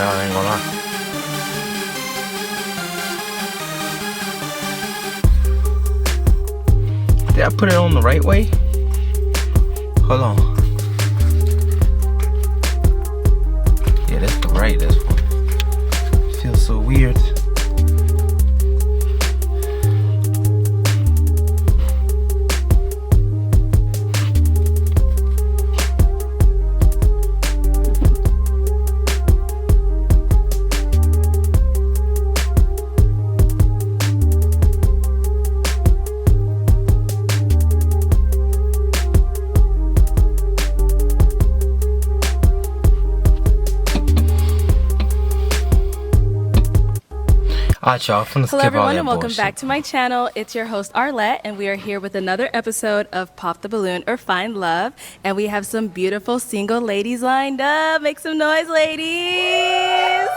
out, I ain't gonna lie. Did I put it on the right way? Hold on. Yeah, that's the right, that's one. Feels so weird. Alright, y'all, Hello everyone and welcome back to my channel. It's your host Arlette and we are here with another episode of Pop the Balloon or Find Love, and we have some beautiful single ladies lined up. Make some noise, ladies.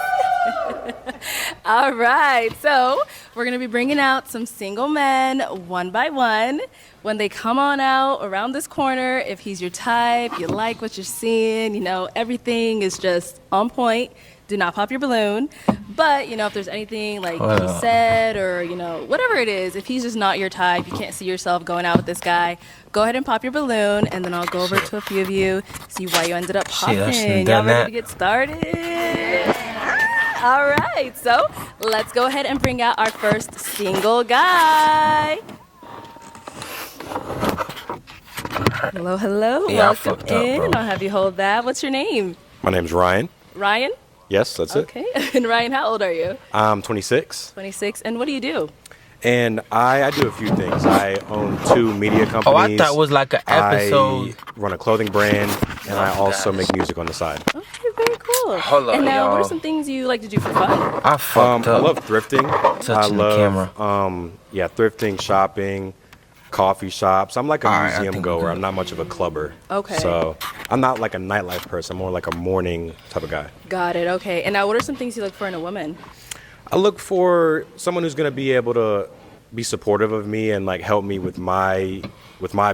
All right, so we're gonna be bringing out some single men one by one. When they come on out around this corner, if he's your type, you like what you're seeing, you know, everything is just on point, do not pop your balloon. But, you know, if there's anything like he said or, you know, whatever it is, if he's just not your type, you can't see yourself going out with this guy, go ahead and pop your balloon, and then I'll go over to a few of you, see why you ended up popping. Y'all ready to get started? All right, so let's go ahead and bring out our first single guy. Hello, hello. Yeah, welcome in. I'll have you hold that. What's your name? My name's Ryan. Ryan? Yes, that's it. Okay. And Ryan, how old are you? I'm 26. 26. And what do you do? And I do a few things. I own 2 media companies. Oh, I thought it was like an episode. I run a clothing brand, and I also make music on the side. Okay, very cool. Hold on, and now, what y'all. are some things you like to do for fun? I fucked I up. love thrifting. Touching the camera. Thrifting, shopping, coffee shops. I'm like a All right, I museum think goer. we're good. I'm not much of a clubber. Okay. So I'm not like a nightlife person. I'm more like a morning type of guy. Got it. Okay. And now, what are some things you look for in a woman? I look for someone who's going to be able to be supportive of me and like help me with my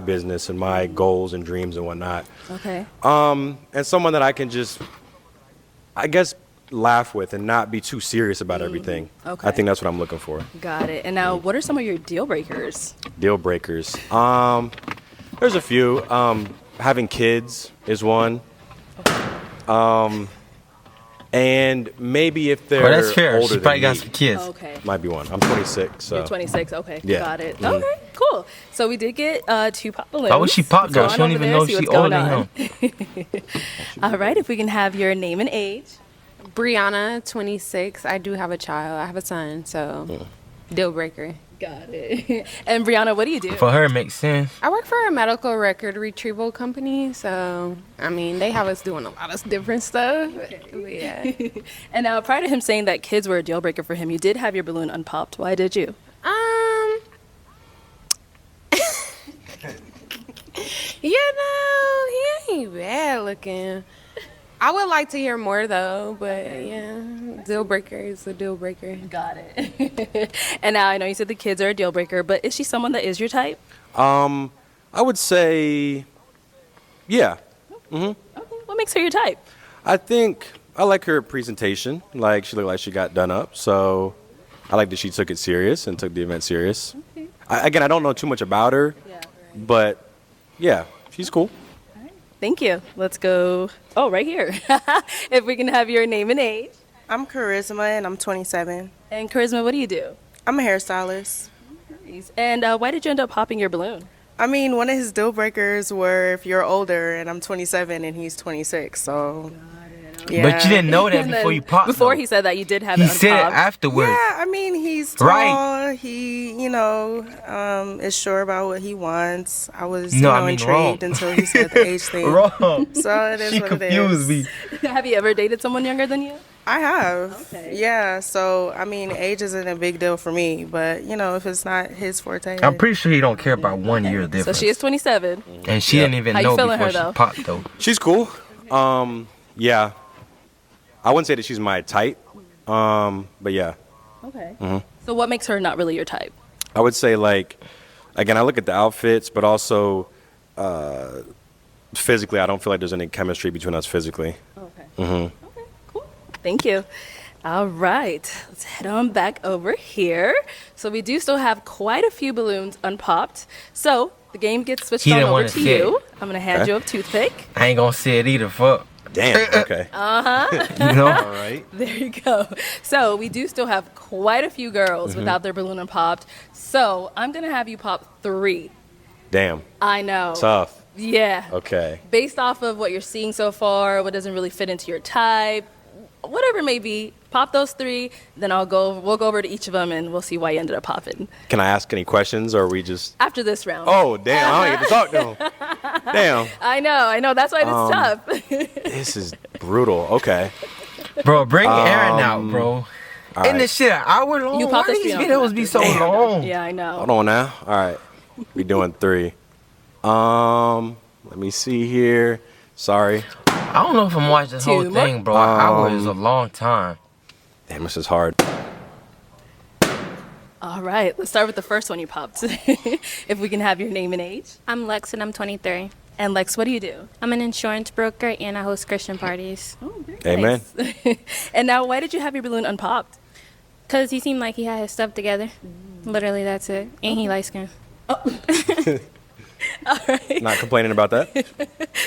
business and my goals and dreams and whatnot. Okay. And someone that I can just, I guess, laugh with and not be too serious about everything. Okay. I think that's what I'm looking for. Got it. And now, what are some of your deal breakers? Deal breakers. There's a few. Having kids is one. And maybe if they're Well, that's fair. older She than probably me, got some kids. Okay. might be one. I'm 26, so You're 26. Okay. Yeah. Got it. Mhm. Okay. Cool. So we did get 2 pop balloons. Why would she pop though? Go She on don't over even there, know see she what's older going than him. on. All right. If we can have your name and age. Brianna, 26. I do have a child. I have a son, so deal breaker. Got it. And Brianna, what do you do? For her, it makes sense. I work for a medical record retrieval company, so I mean they have us doing a lot of different stuff. But yeah. And now, prior to him saying that kids were a deal breaker for him, you did have your balloon unpopped. Why did you? You know, he ain't bad looking. I would like to hear more though, but yeah, deal breaker is a deal breaker. Got it. And now I know you said the kids are a deal breaker, but is she someone that is your type? I would say, yeah. Okay. What makes her your type? I think I like her presentation. Like she looked like she got done up. So I like that she took it serious and took the event serious. Okay. I don't know too much about her, but yeah, she's cool. Thank you. Let's go. Oh, right here. If we can have your name and age. I'm Charisma and I'm 27. And Charisma, what do you do? I'm a hairstylist. And why did you end up popping your balloon? I mean, one of his deal breakers were if you're older and I'm 27 and he's 26, so yeah. But you didn't know that And before then you popped. Before though. he said that, you did have He it said it unpopped. afterwards. Yeah, I mean, he's tall. Right. He, is sure about what he wants. I was, No, I mean, intrigued wrong. until he said the age thing. Wrong. So it is She what it confused is. me. Have you ever dated someone younger than you? I have. Okay. Yeah, so, I mean, age isn't a big deal for me, but, if it's not his forte. I'm pretty sure he don't care about 1 year So difference. she is 27. And she didn't even How you know feeling before her, she though? popped though. She's cool. Yeah. I wouldn't say that she's my type, but yeah. Okay. Mm-hmm. So what makes her not really your type? I would say like, again, I look at the outfits, but also physically, I don't feel like there's any chemistry between us physically. Okay. Mm-hmm. Okay, cool. Thank you. All right, let's head on back over here. So we do still have quite a few balloons unpopped. So the game gets switched He on didn't over wanna to see you. it. I'm gonna hand you a toothpick. I ain't gonna say it either. Fuck. Damn. Okay. You know? All right. There you go. So we do still have quite a few girls without their balloon unpopped. So I'm gonna have you pop 3. Damn. I know. Tough. Yeah. Okay. Based off of what you're seeing so far, what doesn't really fit into your type, whatever it may be, pop those 3. Then we'll go over to each of them and we'll see why you ended up popping Can I ask any questions, or are we just? after this round. Oh, damn! I don't get to talk to him. Damn. I know. That's why it's tough. This is brutal. Okay. Bro, bring Aaron out, bro. All And right. this shit an hour long? You pop Why the these screen videos off be after. so long? Yeah, I know. Hold on now. All right. We doing 3. Let me see here. Sorry. I don't know if I'm watching this 2 whole more. thing, bro. An hour is a long time. Damn, this is hard. All right, let's start with the first one you popped. If we can have your name and age. I'm Lex and I'm 23. And Lex, what do you do? I'm an insurance broker and I host Christian parties. Oh, very Amen. nice. And now, why did you have your balloon unpopped? Because he seemed like he had his stuff together. Literally, that's it. And he light skinned. All right. Not complaining about that.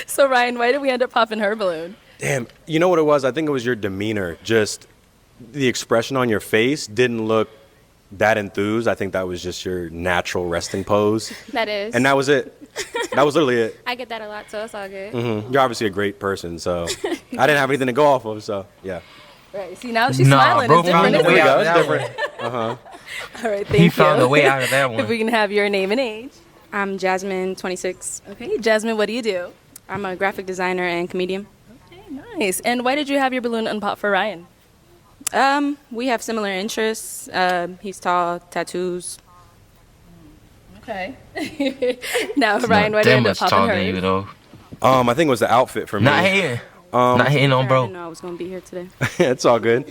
So, Ryan, why did we end up popping her balloon? Damn. You know what it was? I think it was your demeanor. Just the expression on your face didn't look that enthused. I think that was just your natural resting pose. That is. And that was it. That was literally it. I get that a lot, so it's all good. You're obviously a great person, so I didn't have anything to go off of, so yeah. Right. See, now she's Nah, smiling. bro, It's different. found the isn't way it? out of It's that different. one. All right, thank He you. found a way out of that If one. we can have your name and age. I'm Jasmine, 26. Okay, Jasmine, what do you do? I'm a graphic designer and comedian. Okay, nice. And why did you have your balloon unpopped for Ryan? We have similar interests. He's tall, tattoos. Okay. Now, Ryan, why did you That end up much popping taller than you, her? though. I think it was the outfit for me. Not hating. Not hating on I bro. didn't know I was going to be here today. It's all good.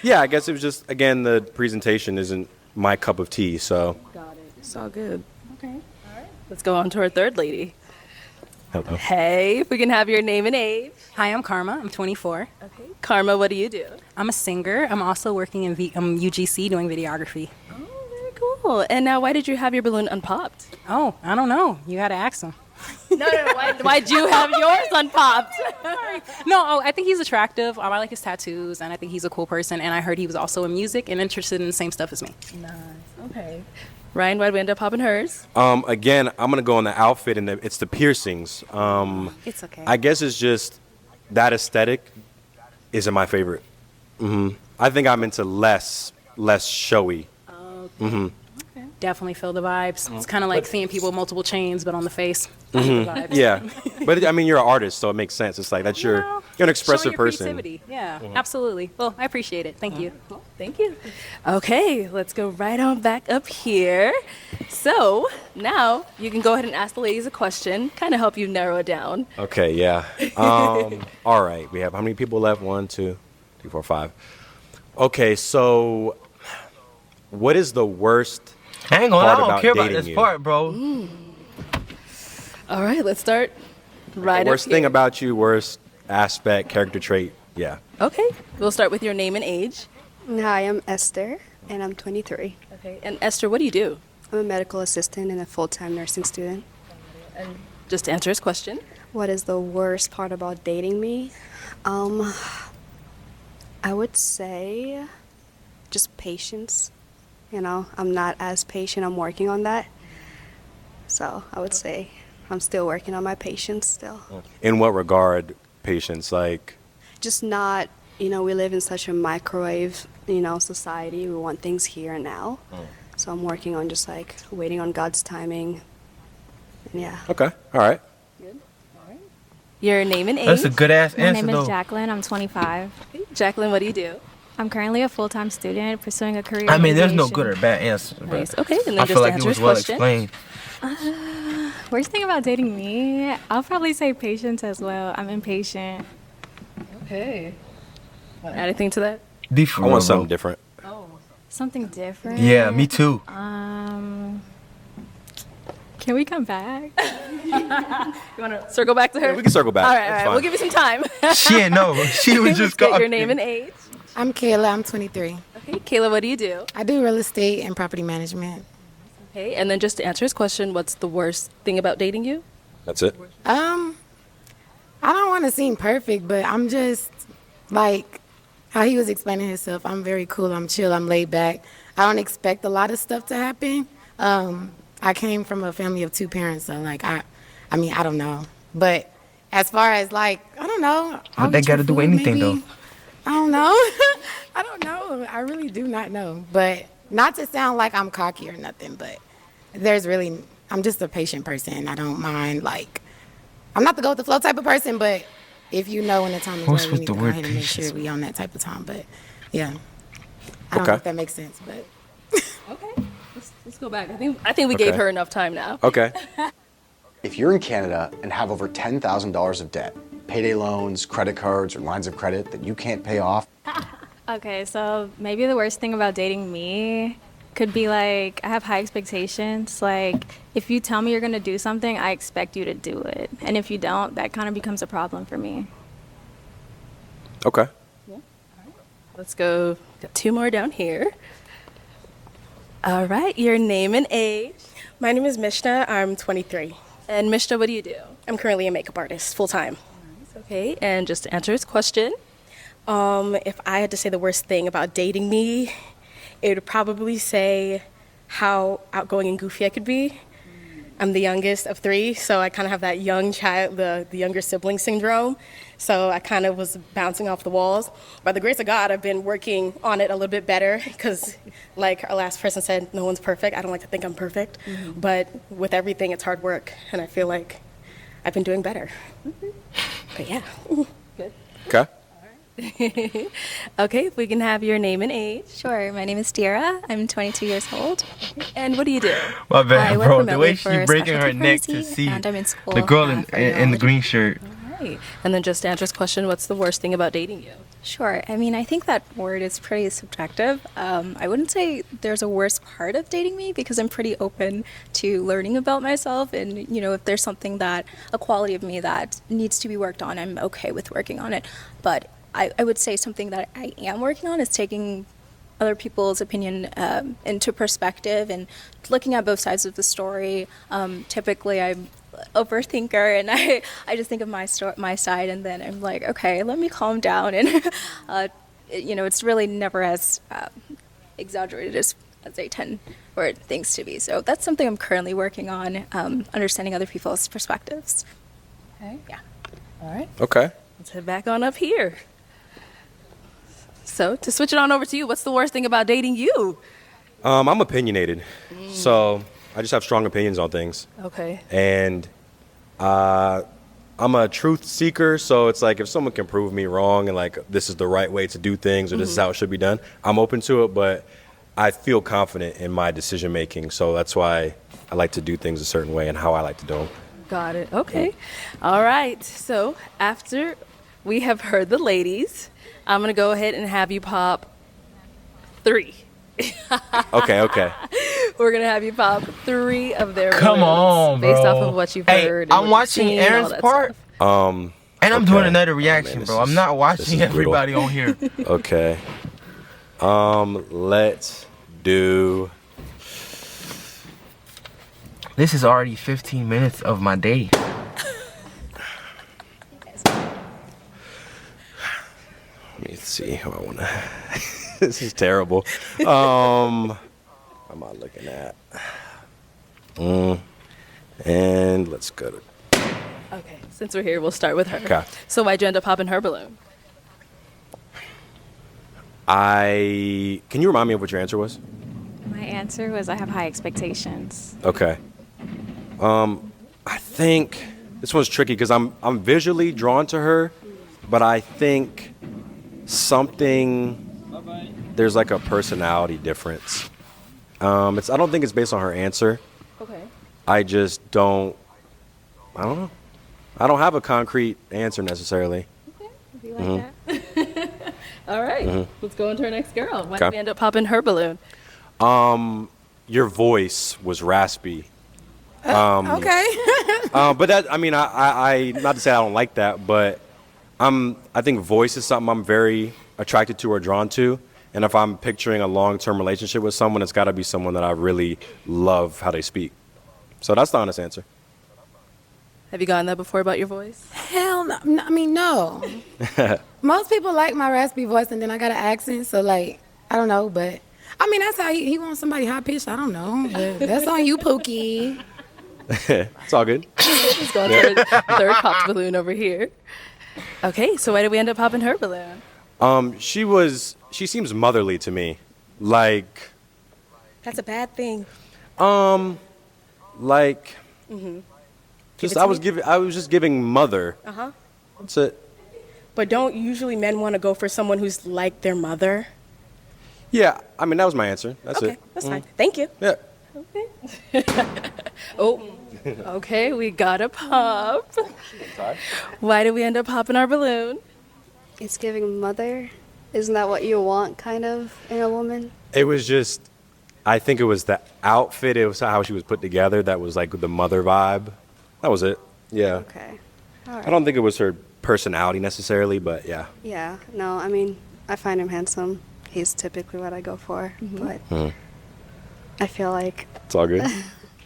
Yeah, I guess it was just, again, the presentation isn't my cup of tea, so. Got it. It's all good. Okay. All right. Let's go on to our third lady. Hello. Hey, if we can have your name and age. Hi, I'm Karma. I'm 24. Okay. Karma, what do you do? I'm a singer. I'm also working in UGC doing videography. Oh, very cool. And now, why did you have your balloon unpopped? Oh, I don't know. You got to ask him. No. Why'd you have yours unpopped? No, I think he's attractive. I like his tattoos, and I think he's a cool person. And I heard he was also in music and interested in the same stuff as me. Nice. Okay. Ryan, why'd we end up popping hers? Again, I'm going to go on the outfit, and it's the piercings. It's okay. I guess it's just that aesthetic isn't my favorite. I think I'm into less showy. Definitely feel the vibes. It's kind of like seeing people with multiple chains, but on the face. I feel the vibes. Yeah. But, I mean, you're an artist, so it makes sense. It's like, that's you're an expressive Showing your person. creativity. Yeah, absolutely. Well, I appreciate it. Thank you. Thank you. Okay, let's go right on back up here. So now you can go ahead and ask the ladies a question, kind of help you narrow it down. Okay, yeah. All right. We have how many people left? 1, 2, 3, 4, 5. Okay, so what is the worst I ain't gonna lie, I part don't about care about dating this you? part, bro. All right, let's start right worst up thing here. about you, worst aspect, character trait? Yeah. Okay, we'll start with your name and age. Hi, I'm Esther, and I'm 23. Okay, and Esther, what do you do? I'm a medical assistant and a full-time nursing student. Just to answer his question. What is the worst part about dating me? I would say just patience. You know, I'm not as patient. I'm working on that. So I would say I'm still working on my patience still. In what regard, patience? Like, Just not, we live in such a microwave, society. We want things here and now. So I'm working on just like waiting on God's timing. And yeah. okay, all right. Your name and age. That's a good ass My answer, name is though. Jacqueline. I'm 25. Jacqueline, what do you do? I'm currently a full-time student pursuing a career. I in mean, there's no aviation. good or bad answer. But Nice. Okay, and then I just feel like to it answer was his well question. explained. Worst thing about dating me, I'll probably say patience as well. I'm impatient. Okay. Want to add anything to that? Be for I real, want bro. something different. Something different. Yeah, me too. Can we come back? You want to circle back to her? Yeah, we can circle back. All right, That's all right. fine. We'll give you some time. She didn't know. She was just Get calling. your name and age. I'm Kayla. I'm 23. Okay, Kayla, what do you do? I do real estate and property management. Okay, and then just to answer his question, what's the worst thing about dating you? That's it. I don't want to seem perfect, but I'm just like how he was explaining himself. I'm very cool. I'm chill. I'm laid back. I don't expect a lot of stuff to happen. I came from a family of 2 parents, so like I mean, I don't know. But as far as like, I don't know. What they got to do with anything though? I don't know. I don't know. I really do not know. But not to sound like I'm cocky or nothing, but I'm just a patient person. I don't mind, like, I'm not the go with the flow type of person, but if you know when the time is What's right, we with need the to go word ahead and make sure patience? we on that type of time. But yeah, I don't know if that makes sense, but. Okay, let's go back. I think we gave her enough time now. Okay. If you're in Canada and have over $10,000 of debt, payday loans, credit cards, or lines of credit that you can't pay off, Okay, so maybe the worst thing about dating me could be like I have high expectations. Like if you tell me you're gonna do something, I expect you to do it. And if you don't, that kind of becomes a problem for me. Okay. Let's go. Got 2 more down here. All right, your name and age. My name is Mishna. I'm 23. And Mishta, what do you do? I'm currently a makeup artist, full time. Okay, and just to answer his question. If I had to say the worst thing about dating me, it would probably say how outgoing and goofy I could be. I'm the youngest of 3, so I kind of have that young child, the younger sibling syndrome. So I kind of was bouncing off the walls. By the grace of God, I've been working on it a little bit better because, like our last person said, no one's perfect. I don't like to think I'm perfect. But with everything, it's hard work, and I feel like I've been doing better. But yeah. Good. Okay. Okay, if we can have your name and age. Sure, my name is Tiara. I'm 22 years old. And what do you do? My I bad, work bro. The remotely way she for breaking her specialty neck to pharmacy, see and I'm in school, the girl for in the urology. green shirt. Right. And then just to answer his question, what's the worst thing about dating you? Sure. I mean, I think that word is pretty subjective. I wouldn't say there's a worst part of dating me because I'm pretty open to learning about myself. And, you know, if there's something a quality of me that needs to be worked on, I'm okay with working on it. But I would say something that I am working on is taking other people's opinion into perspective and looking at both sides of the story. Typically, I'm overthinker and I just think of my side and then I'm like, okay, let me calm down and you know, it's really never as exaggerated as they tend for things to be. So that's something I'm currently working on, understanding other people's perspectives. Okay. Yeah. All right. Okay. Let's head back on up here. So to switch it on over to you, what's the worst thing about dating you? I'm opinionated, so I just have strong opinions on things. Okay. And I'm a truth seeker, so it's like if someone can prove me wrong and like this is the right way to do things or this is how it should be done, I'm open to it, but I feel confident in my decision making, so that's why I like to do things a certain way and how I like to do them. Got it. Okay. All right. So after we have heard the ladies, I'm going to go ahead and have you pop 3. Okay. We're going to have you pop 3 of their Come balloons on, based bro. off of what you've Hey, heard. and I'm what you've watching seen and all Aaron's that part. stuff. And I'm Okay. doing another Oh, reaction, man, bro. I'm not this watching is brutal. everybody on here. Okay. Let's do. This is already 15 minutes of my day. Let me see how I want to. This is terrible. What am I looking at? And let's go to. Okay. Since we're here, we'll start with her. Okay. So why'd you end up popping her balloon? Can you remind me of what your answer was? My answer was I have high expectations. Okay. I think this one's tricky because I'm visually drawn to her, but I think there's like a personality difference. I don't think it's based on her answer. Okay. I don't know. I don't have a concrete answer necessarily. Be like that. All right. Let's go into our next girl. Why did Okay. we end up popping her balloon? Your voice was raspy. Okay. But that, I mean, I not to say I don't like that, but I think voice is something I'm very attracted to or drawn to. And if I'm picturing a long-term relationship with someone, it's got to be someone that I really love how they speak. So that's the honest answer. Have you gotten that before about your voice? Hell no. I mean, no. Most people like my raspy voice, and then I got an accent, so like, I don't know, but I mean, that's how he wants somebody high pitched. I don't know. But that's on you, Pookie. It's all good. Let's go on to our third popped balloon over here. Okay, so why did we end up popping her balloon? She seems motherly to me. Like, That's a bad thing. like, Mm-hmm. I was just giving mother. Uh-huh. That's it. But don't usually men want to go for someone who's like their mother? Yeah, I mean, that was my answer. That's Okay, it. that's fine. Thank you. Yeah. Oh, okay, we got a pop. Why did we end up popping our balloon? It's giving mother. Isn't that what you want, kind of, in a woman? It was just, I think it was the outfit. It was how she was put together. That was like the mother vibe. That was it. Yeah. Okay. All right. I don't think it was her personality necessarily, but yeah. Yeah. No, I mean, I find him handsome. He's typically what I go for, but I feel like It's all good.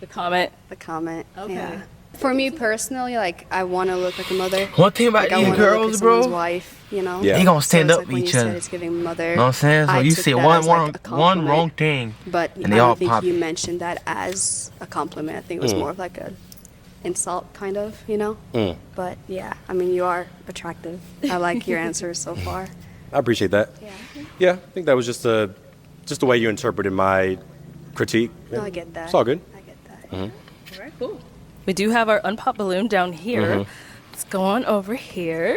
The comment. the comment. Okay. Yeah. For me personally, like I want to look like a mother. One thing about like, I these wanna look girls, like bro, someone's wife, you know. Yeah. they gonna stand so up it's for like when each you other. said it's giving mother. You know what I'm saying? So I you took say that one as, like, a one compliment. wrong thing, But and I they all don't think pop. you mentioned that as a compliment. I think it was more of like a insult, kind of, you know. But yeah, I mean, you are attractive. I like your answers so far. I appreciate that. Yeah, I think that was just the way you interpreted my critique. No, I get that. It's all good. I get that. All right, cool. We do have our unpopped balloon down here. Let's go on over here.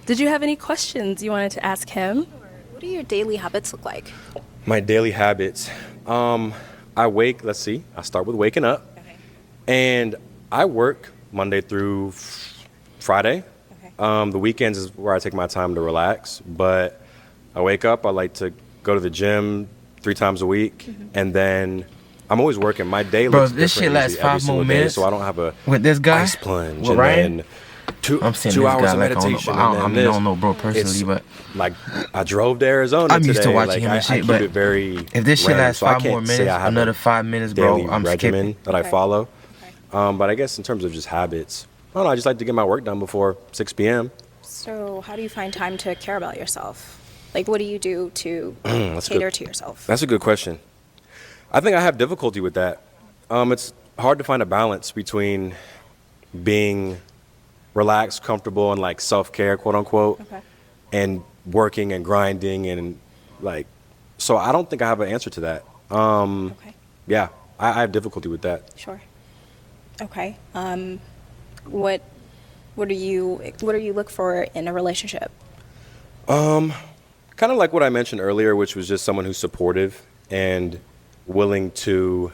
Did you have any questions you wanted to ask him? What do your daily habits look like? My daily habits. I wake, let's see, I start with waking up. And I work Monday through Friday. The weekends is where I take my time to relax. But I wake up, I like to go to the gym 3 times a week. And then I'm always working. My day Bro, looks this different shit lasts usually every 5 more single day, minutes so I don't have a with this guy, ice plunge. with And Ryan. then two I'm saying 2 this hours guy of like I don't know, meditation. I and mean, then I don't know bro it's personally, but like I drove to Arizona I'm today. used to watching like, him and I shit, keep but it very if this shit random, lasts so I 5 more can't say minutes, I have another a 5 minutes, bro, daily I'm regimen skipping. that I follow. But I guess in terms of just habits, I don't know, I just like to get my work done before 6 p.m. So how do you find time to care about yourself? Like, what do you do to That's cater good. to yourself? That's a good question. I think I have difficulty with that. It's hard to find a balance between being relaxed, comfortable, and like self-care, quote unquote, and working and grinding and like. So I don't think I have an answer to that. Yeah, I have difficulty with that. Sure. Okay. What do you look for in a relationship? Kind of like what I mentioned earlier, which was just someone who's supportive and willing to,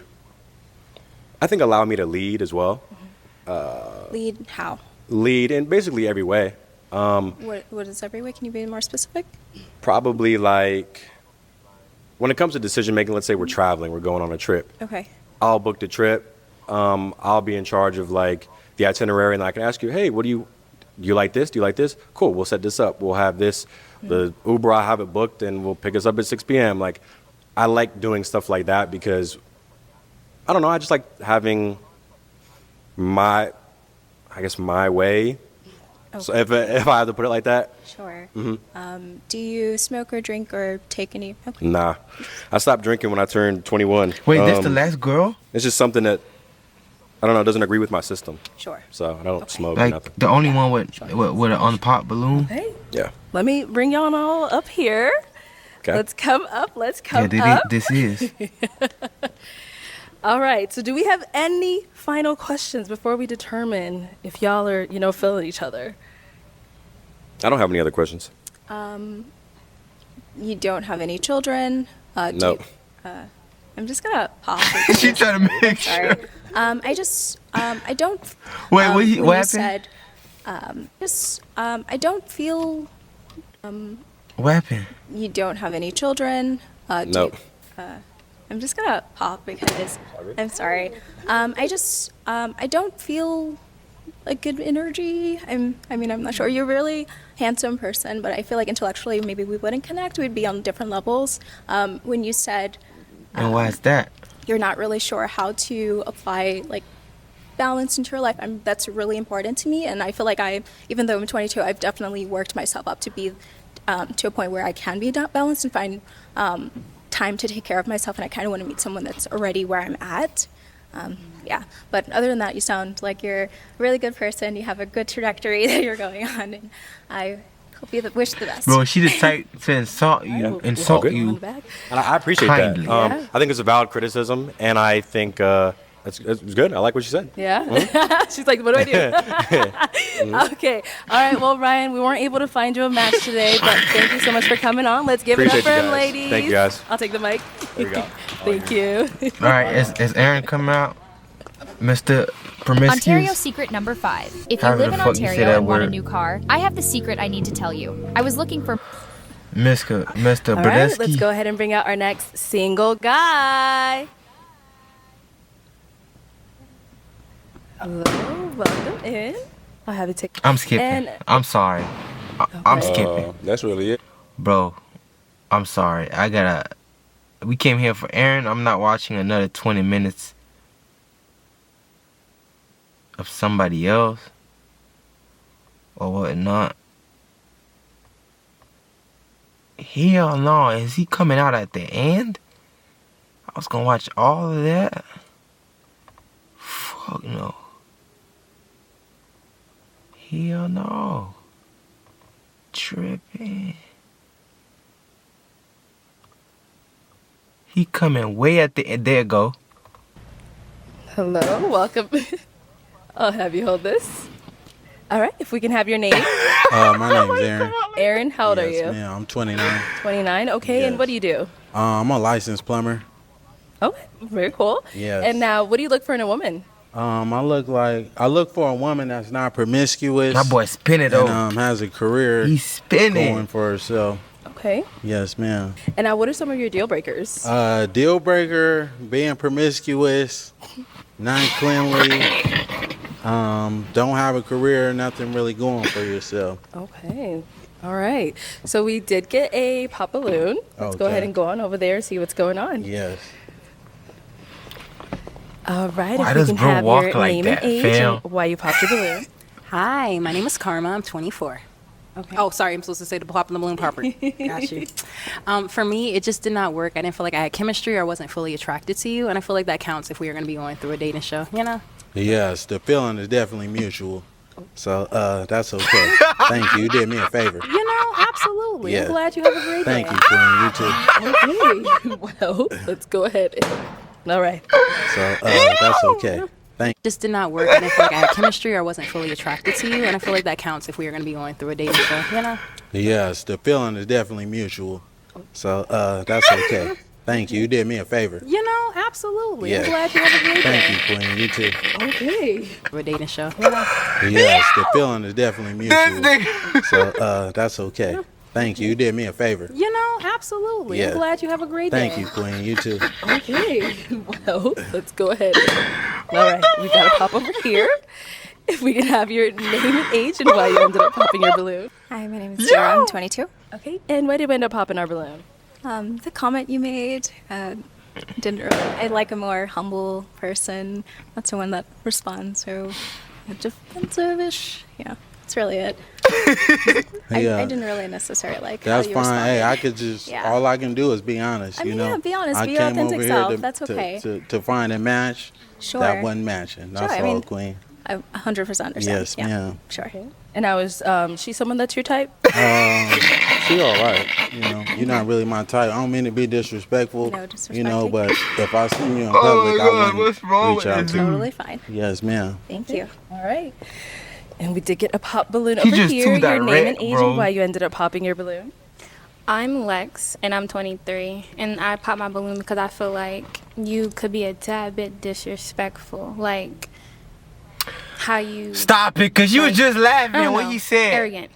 I think, allow me to lead as well. Lead how? Lead in basically every way. What is every way? Can you be more specific? Probably like when it comes to decision making, let's say we're traveling, we're going on a trip. Okay. I'll book the trip. I'll be in charge of like the itinerary, and I can ask you, hey, what do you like this? Do you like this? Cool, we'll set this up. We'll have this. The Uber, I have it booked, and we'll pick us up at 6 p.m. Like, I like doing stuff like that because, I don't know, I just like having my way. Okay. So if I have to put it like that. Sure. Do you smoke or drink or take any? Okay. Nah. I stopped drinking when I turned 21. Wait, that's the last girl? It's just something that, I don't know, doesn't agree with my system. Sure. So I don't smoke or Like nothing. the only one with an unpopped balloon? Okay. Yeah. Let me bring y'all all up here. Okay. Let's come up. Let's come Yeah, up. this is. All right. So do we have any final questions before we determine if y'all are, feeling each other? I don't have any other questions. You don't have any children. Nope. I'm just gonna pause. She trying to make sure. Sorry. I don't. Wait, what when you happened? said, I don't feel. What happened? You don't have any children. Nope. I'm just gonna pop because I'm sorry. I don't feel like good energy. I'm not sure. You're a really handsome person, but I feel like intellectually maybe we wouldn't connect. We'd be on different levels. When you said And why is that? you're not really sure how to apply like balance into your life, that's really important to me. And I feel like even though I'm 22, I've definitely worked myself up to be to a point where I can be balanced and find time to take care of myself. And I kind of want to meet someone that's already where I'm at. Yeah, but other than that, you sound like you're a really good person. You have a good trajectory that you're going on, and I hope you wish the best. Bro, she the type to insult you. And I appreciate kindly. that. I think it's a valid criticism, and I think it's good. I like what you said. Yeah. She's like, what do I do? Okay. All right. Well, Ryan, we weren't able to find you a match today, but thank you so much for coming on. Let's give Appreciate it up for you him, guys. ladies. Thank you, guys. I'll take the mic. There you go. Thank you. All right, is Aaron coming out? Mr. Promiscuous? Ontario secret number 5. If you However live the in fuck you say Ontario that and want a word. new car, I have the secret I need to tell you. I was looking for... Mr. All right. Brodesky. Let's go ahead and bring out our next single guy. Hello. Welcome in. I'll have you take. I'm skipping. And I'm sorry. I'm skipping. That's really it. Bro, I'm sorry. We came here for Aaron. I'm not watching another 20 minutes of somebody else or whatnot. Hell no. Is he coming out at the end? I was gonna watch all of that. Fuck no. Hell no. Tripping. He coming way at the end. There you go. hello. Welcome. I'll have you hold this. All right. If we can have your name. My name is Aaron. Aaron, how old are you? Yeah, I'm 29. 29. Okay. And what do you do? I'm a licensed plumber. Okay. Very cool. Yes. And now, what do you look for in a woman? I look for a woman that's not promiscuous. My boy spinning though. And has a career. He's spinning. Going for herself. Okay. Yes, ma'am. And now, what are some of your deal breakers? Deal breaker: being promiscuous, not cleanly, don't have a career, nothing really going for yourself. Okay. All right. So we did get a pop balloon. Let's go Okay. ahead and go on over there and see what's going on. Yes. All right. Why if we does can bro have walk your like name that, and age fam? and why you popped your balloon. Hi, my name is Karma. I'm 24. Okay. Oh, sorry. I'm supposed to say the pop in the balloon proper. Got you. For me, it just did not work. I didn't feel like I had chemistry or I wasn't fully attracted to you. And I feel like that counts if we are going to be going through a dating show, you know? Yes, the feeling is definitely mutual. So that's okay. Thank you. You did me a favor. You know, absolutely. Yeah. I'm glad you have a great Thank day. you, Queen. You too. Okay. Well, let's go ahead. All right. So that's okay. Just did not work. I didn't feel like I had chemistry or I wasn't fully attracted to you. And I feel like that counts if we are going to be going through a dating show, you know? Yes, the feeling is definitely mutual. So that's okay. Thank you. You did me a favor. You know, absolutely. Yeah. I'm glad you have a great Thank day. you, Queen. You too. Okay. A dating show, you know? Yes, the feeling is definitely mutual. So that's okay. Thank you. You did me a favor. You know, absolutely. Yeah. I'm glad you have a great Thank day. you, Queen. You too. Okay. Well, let's go ahead. All right. We got to pop over here. If we can have your name and age and why you ended up popping your balloon. Hi, my name is Sarah. I'm 22. Okay. And why did we end up popping our balloon? The comment you made didn't really. I like a more humble person, not someone that responds so defensive-ish. Yeah, that's really it. I didn't really necessarily like That's how you fine. responded. Hey, I could just all I can do is be honest. I You mean, know, yeah, be honest, I be your came authentic over self. here to, That's okay. to find a match Sure. that wasn't matching. That's Sure, I all, mean, Queen. I 100% understand. Yes, yeah. ma'am. Sure. And I was, she someone that's your type? She all right. You know, you're not really my type. I don't mean to be disrespectful. No You know, disrespecting. but if I see you in public, I wouldn't reach out to you. Totally fine. Yes, ma'am. Thank you. All right. And we did get a pop balloon He over just here. too Your name direct, and age bro. and why you ended up popping your balloon. I'm Lex, and I'm 23, and I popped my balloon because I feel like you could be a tad bit disrespectful, like how you Stop it, cause you was just I laughing don't when know, he said. arrogant,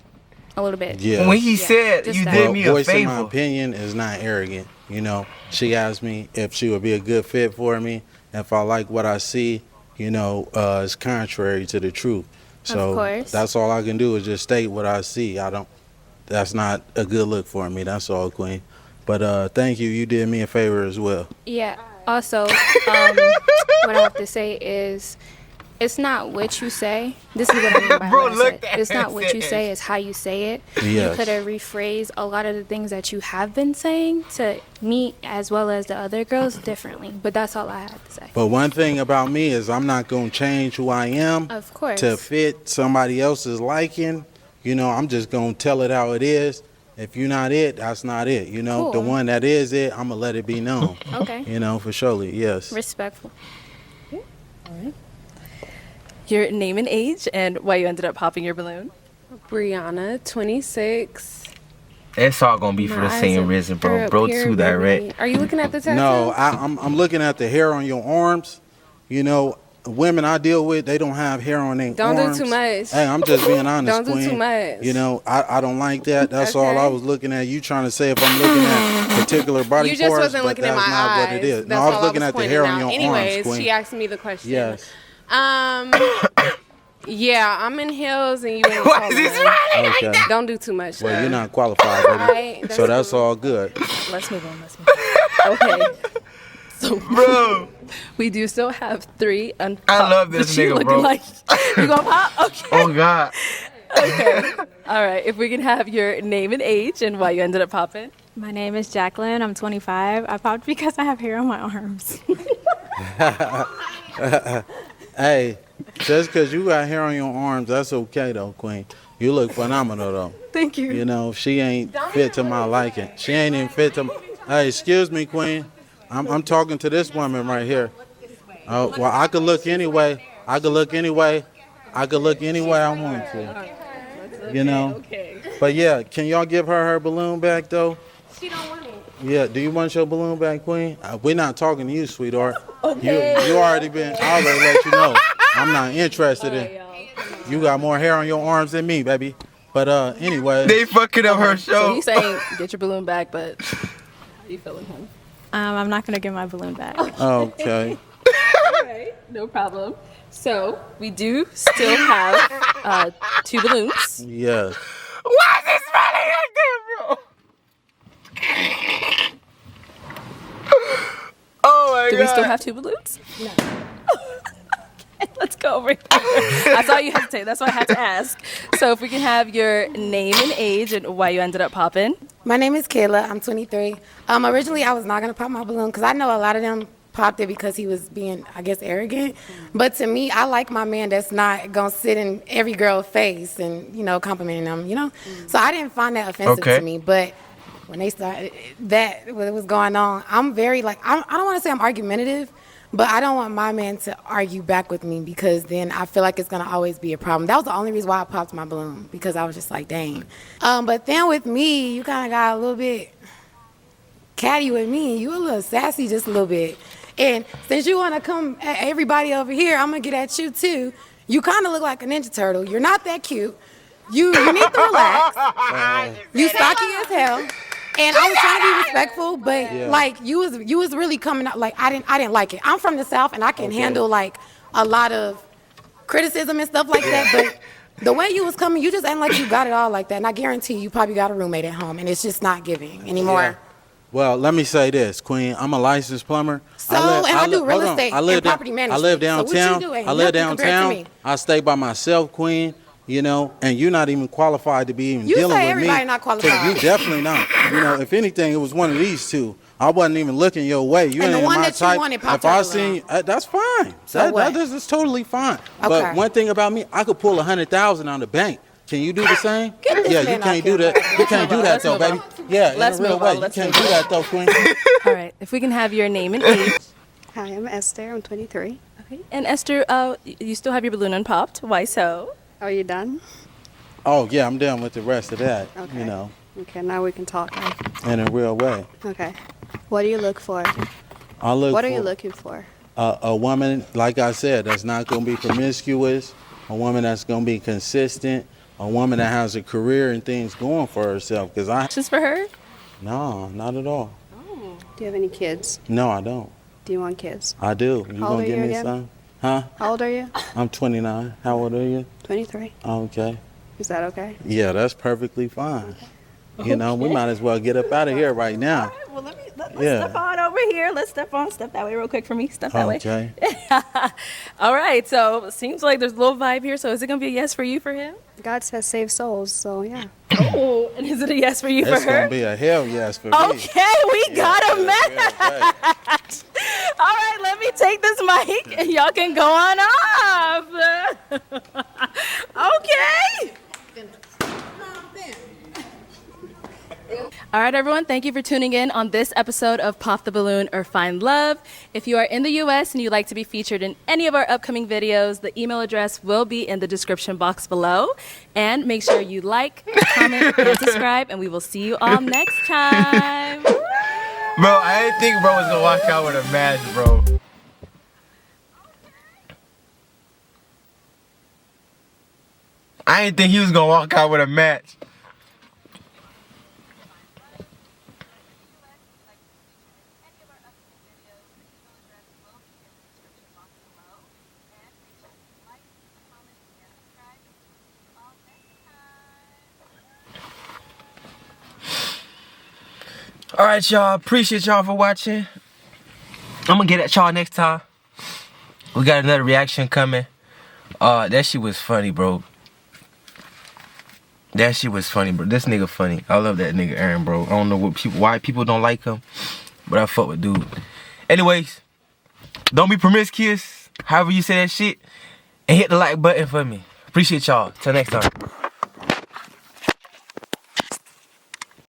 a little bit. Yeah. When he said just you that. did me a voicing my favor. opinion is not arrogant. You know, she asked me if she would be a good fit for me. If I like what I see, you know, it's contrary to the truth. So Of course. that's all I can do is just state what I see. That's not a good look for me. That's all, Queen. But thank you. You did me a favor as well. Yeah. Also, what I have to say is, it's not what you say. This is what I mean by Bro, what I look said. at It's not that what you say, sentence. it's how you say it. Yes. You could have rephrased a lot of the things that you have been saying to me as well as the other girls differently. But that's all I have to say. But one thing about me is I'm not going to change who I am Of course. to fit somebody else's liking. You know, I'm just going to tell it how it is. If you're not it, that's not it. You know, the Cool. one that is it, I'm going to let it be known. Okay. You know, for surely, yes. Respectful. All right. Your name and age and why you ended up popping your balloon. Brianna, 26. It's all gonna be for the My eyes same are reason, bro. up Bro, here, too baby. direct. Are you looking at the tattoo? No, I'm looking at the hair on your arms. You know, women I deal with, they don't have hair on their Don't arms. do too much. Hey, I'm just being honest, Don't do Queen. too much. You know, I don't like that. That's all I Okay. was looking at. You trying to say if I'm looking at particular body You just parts, wasn't but looking at that's my not eyes. what it is. That's No, I was all looking at the pointing hair on out. your Anyways, arms, Queen. she asked me the question. Yes. Yeah, I'm in heels and you in Why is he smiling like Okay. that? Don't do too much. Well, though. you're not qualified, baby. Alright, So that's all good. Let's move on. Okay. So, Bro, we do still have 3 unpopped. I love this But she nigga, looking bro. Like, you gonna pop? Okay. oh God. Okay. All right. If we can have your name and age and why you ended up popping. My name is Jacqueline. I'm 25. I popped because I have hair on my arms. Hey, just because you got hair on your arms, that's okay, though, Queen. You look phenomenal, though. Thank you. You know, she ain't fit to my liking. She ain't even fit to. Hey, excuse me, Queen. I'm talking to this woman right here. Oh, well, I could look anyway. I could look anyway. I could look any way I want to. You know. But yeah, can y'all give her balloon back though? She don't want it. Yeah. Do you want your balloon back, Queen? We're not talking to you, sweetheart. Okay. You already been. I already let you know. I'm not interested in. You got more hair on your arms than me, baby. But anyway. They fucking up her So show. he's saying get your balloon back, but how you feeling, hon? I'm not going to get my balloon back. Okay. All right, no problem. So we do still have 2 balloons. Yes. Why is he smiling like that, bro? Oh my Do God. we still have 2 balloons? No. Okay, let's go over here. I saw you hesitate. That's why I had to ask. So if we can have your name and age and why you ended up popping. My name is Kayla. I'm 23. Originally, I was not going to pop my balloon because I know a lot of them popped it because he was being, I guess, arrogant. But to me, I like my man that's not going to sit in every girl's face and, you know, complimenting them, you know? So I didn't find that offensive Okay. to me. But when they started, what was going on, I'm very, like, I don't want to say I'm argumentative, but I don't want my man to argue back with me because then I feel like it's going to always be a problem. That was the only reason why I popped my balloon, because I was just like, dang. But then with me, you kind of got a little bit catty with me. You a little sassy just a little bit. And since you want to come at everybody over here, I'm going to get at you too. You kind of look like a Ninja Turtle. You're not that cute. You need to relax. You stocky as hell. And I was trying to be respectful, but Yeah. like you was really coming out like I didn't like it. I'm from the South and I can handle like a lot of criticism and stuff like that, but the way you was coming, you just ain't like you got it all like that. And I guarantee you probably got a roommate at home and it's just not giving anymore. Yeah. Well, let me say this, Queen. I'm a licensed plumber. So, and I do real hold on. estate I live and property I management. live So what you downtown. do ain't I live nothing compared to downtown. me. I stay by myself, Queen. You know, and you're not even qualified to be even You dealing say with everybody me. not qualified. You definitely not. You know, if anything, it was one of these two. I wasn't even looking your way. You And ain't the one my that you type. wanted popped If I up seen, that's fine. So what? That's totally fine. Okay. But one thing about me, I could pull 100,000 on the bank. Can you do the same? Get this Yeah, man you can't off do here. that. You can't do that though, baby. Yeah, Let's in a real move way. on. You Let's can't move do on. that though, Queen. All right, if we can have your name and age. Hi, I'm Esther. I'm 23. Okay. And Esther, you still have your balloon unpopped. Why so? Are you done? Oh yeah, I'm done with the rest of that. Okay. You know, Okay, now we can talk. in a real way. Okay. What do you look for? I look. What are for you looking for? a woman, like I said, that's not going to be promiscuous. A woman that's going to be consistent. A woman that has a career and things going for herself. Because I. Just for her? No, not at all. Do you have any kids? No, I don't. Do you want kids? I do. You How old gonna are give you me again? some? Huh? How old are you? I'm 29. How old are you? 23. Okay. Is that okay? Yeah, that's perfectly fine. You know, we might as well get up out of here right now. Well, let's Yeah. step on over here. Let's step that way real quick for me. Step that way. Okay. All right. So seems like there's a little vibe here. So is it gonna be a yes for you for him? God says save souls, so yeah. Oh, and is it a yes for you It's for her? gonna be a hell yes for me. Okay, we got a match. All right, let me take this mic and y'all can go on off. Okay. All right, everyone, thank you for tuning in on this episode of Pop the Balloon or Find Love. If you are in the U.S. and you'd like to be featured in any of our upcoming videos, the email address will be in the description box below. And make sure you like, comment, and subscribe, and we will see you all next time. Bro, I didn't think bro was gonna walk out with a match, bro. I didn't think he was gonna walk out with a match. Alright, y'all. Appreciate y'all for watching. I'm gonna get at y'all next time. We got another reaction coming. That shit was funny, bro. That shit was funny, bro. This nigga funny. I love that nigga Aaron, bro. I don't know why people don't like him, but I fuck with dude. Anyways, don't be promiscuous, however you say that shit, and hit the like button for me. Appreciate y'all. Till next time.